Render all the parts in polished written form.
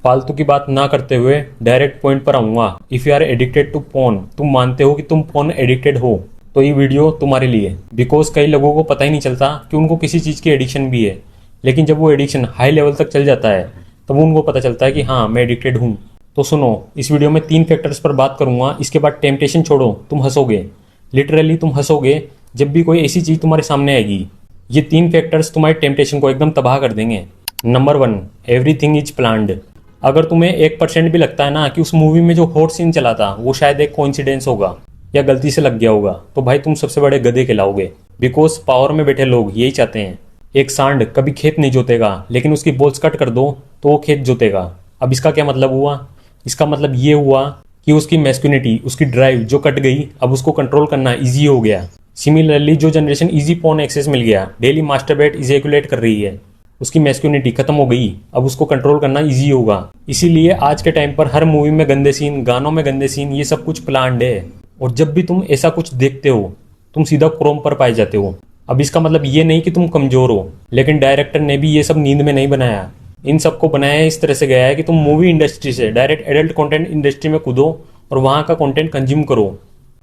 फालतू की बात ना करते हुए डायरेक्ट पॉइंट पर आऊंगा। If you are addicted to phone, तुम मानते हो कि तुम फोन एडिक्टेड हो, तो ये वीडियो तुम्हारे लिए। बिकॉज कई लोगों को पता ही नहीं चलता कि उनको किसी चीज़ की एडिक्शन भी है, लेकिन जब वो एडिक्शन हाई लेवल तक चल जाता है तब उनको पता चलता है कि हाँ मैं एडिक्टेड हूँ। तो सुनो, इस वीडियो में 3 फैक्टर्स पर बात करूंगा। इसके बाद टेम्पटेशन छोड़ो, तुम हंसोगे, लिटरली तुम हंसोगे जब भी कोई ऐसी चीज़ तुम्हारे सामने आएगी। ये 3 फैक्टर्स तुम्हारे टेम्पटेशन को एकदम तबाह कर देंगे। Number 1, everything is planned. अगर तुम्हें 1% भी लगता है ना कि उस मूवी में जो हॉट सीन चला था वो शायद एक कोइंसिडेंस होगा या गलती से लग गया होगा, तो भाई तुम सबसे बड़े गधे कहलाओगे। बिकॉज पावर में बैठे लोग यही चाहते हैं। एक सांड कभी खेत नहीं जोतेगा, लेकिन उसकी बोल्स कट कर दो तो वो खेत जोतेगा। अब इसका क्या मतलब हुआ? इसका मतलब ये हुआ कि उसकी मैस्कुलिनिटी, उसकी ड्राइव जो कट गई, अब उसको कंट्रोल करना इजी हो गया। सिमिलरली जो जनरेशन इजी पोर्न एक्सेस मिल गया, डेली मास्टरबेट इजैकुलेट कर रही है, उसकी मैस्कुलिनिटी खत्म हो गई, अब उसको कंट्रोल करना इजी होगा। इसीलिए आज के टाइम पर हर मूवी में गंदे सीन, गानों में गंदे सीन, ये सब कुछ प्लान्ड है। और जब भी तुम ऐसा कुछ देखते हो तुम सीधा क्रोम पर पाए जाते हो। अब इसका मतलब ये नहीं कि तुम कमजोर हो, लेकिन डायरेक्टर ने भी ये सब नींद में नहीं बनाया। इन सबको बनाया इस तरह से गया है कि तुम मूवी इंडस्ट्री से डायरेक्ट एडल्ट कंटेंट इंडस्ट्री में कूदो और वहां का कंटेंट कंज्यूम करो।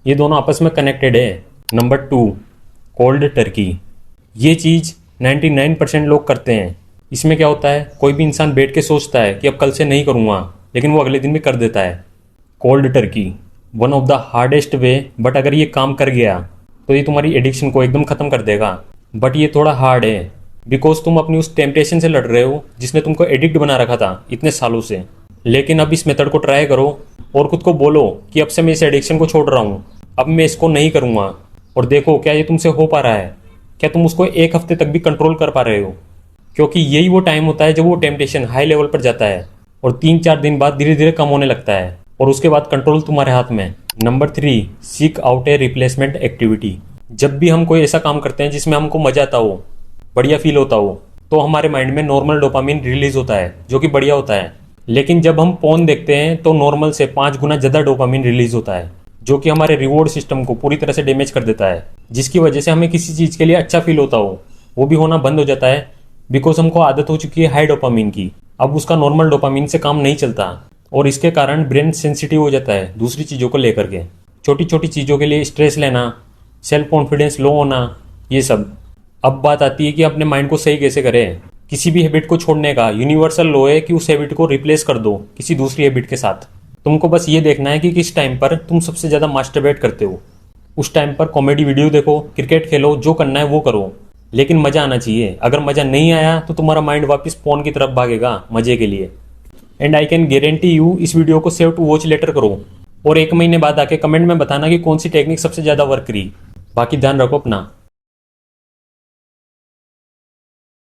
ये दोनों आपस में कनेक्टेड है। Number 2, cold Turkey. ये चीज़ 99% लोग करते हैं। इसमें क्या होता है, कोई भी इंसान बैठ के सोचता है कि अब कल से नहीं करूँगा, लेकिन वो अगले दिन भी कर देता है। Cold Turkey one of the hardest way, but अगर ये काम कर गया तो ये तुम्हारी एडिक्शन को एकदम ख़त्म कर देगा। बट ये थोड़ा हार्ड है, बिकॉज तुम अपनी उस टेम्पटेशन से लड़ रहे हो जिसने तुमको एडिक्ट बना रखा था इतने सालों से। लेकिन अब इस मेथड को ट्राई करो और खुद को बोलो कि अब से मैं इस एडिक्शन को छोड़ रहा हूँ, अब मैं इसको नहीं करूँगा। और देखो क्या ये तुमसे हो पा रहा है, क्या तुम उसको 1 हफ्ते तक भी कंट्रोल कर पा रहे हो? क्योंकि यही वो टाइम होता है जब वो टेम्पटेशन हाई लेवल पर जाता है और 3-4 दिन बाद धीरे धीरे कम होने लगता है और उसके बाद कंट्रोल तुम्हारे हाथ में। नंबर 3, सीक आउट ए रिप्लेसमेंट एक्टिविटी। जब भी हम कोई ऐसा काम करते हैं जिसमें हमको मजा आता हो, बढ़िया फील होता हो, तो हमारे माइंड में नॉर्मल डोपामिन रिलीज होता है जो कि बढ़िया होता है। लेकिन जब हम पोर्न देखते हैं तो नॉर्मल से 5 गुना ज़्यादा डोपामिन रिलीज होता है, जो कि हमारे रिवॉर्ड सिस्टम को पूरी तरह से डैमेज कर देता है, जिसकी वजह से हमें किसी चीज़ के लिए अच्छा फील होता हो वो भी होना बंद हो जाता है। बिकॉज हमको आदत हो चुकी है हाई डोपामिन की, अब उसका नॉर्मल डोपामिन से काम नहीं चलता और इसके कारण ब्रेन सेंसिटिव हो जाता है दूसरी चीज़ों को लेकर के। छोटी छोटी चीज़ों के लिए स्ट्रेस लेना, सेल्फ कॉन्फिडेंस लो होना, ये सब। अब बात आती है कि अपने माइंड को सही कैसे करें। किसी भी हैबिट को छोड़ने का यूनिवर्सल लॉ है कि उस हैबिट को रिप्लेस कर दो किसी दूसरी हैबिट के साथ। तुमको बस ये देखना है कि किस टाइम पर तुम सबसे ज़्यादा मास्टरबेट करते हो। उस टाइम पर कॉमेडी वीडियो देखो, क्रिकेट खेलो, जो करना है वो करो, लेकिन मज़ा आना चाहिए। अगर मज़ा नहीं आया तो तुम्हारा माइंड वापस फोन की तरफ भागेगा मज़े के लिए। And I can guarantee you, इस वीडियो को सेव टू वॉच लेटर करो और 1 महीने बाद आके कमेंट में बताना कि कौन सी टेक्निक सबसे ज़्यादा वर्क करी। बाकी ध्यान रखो अपना।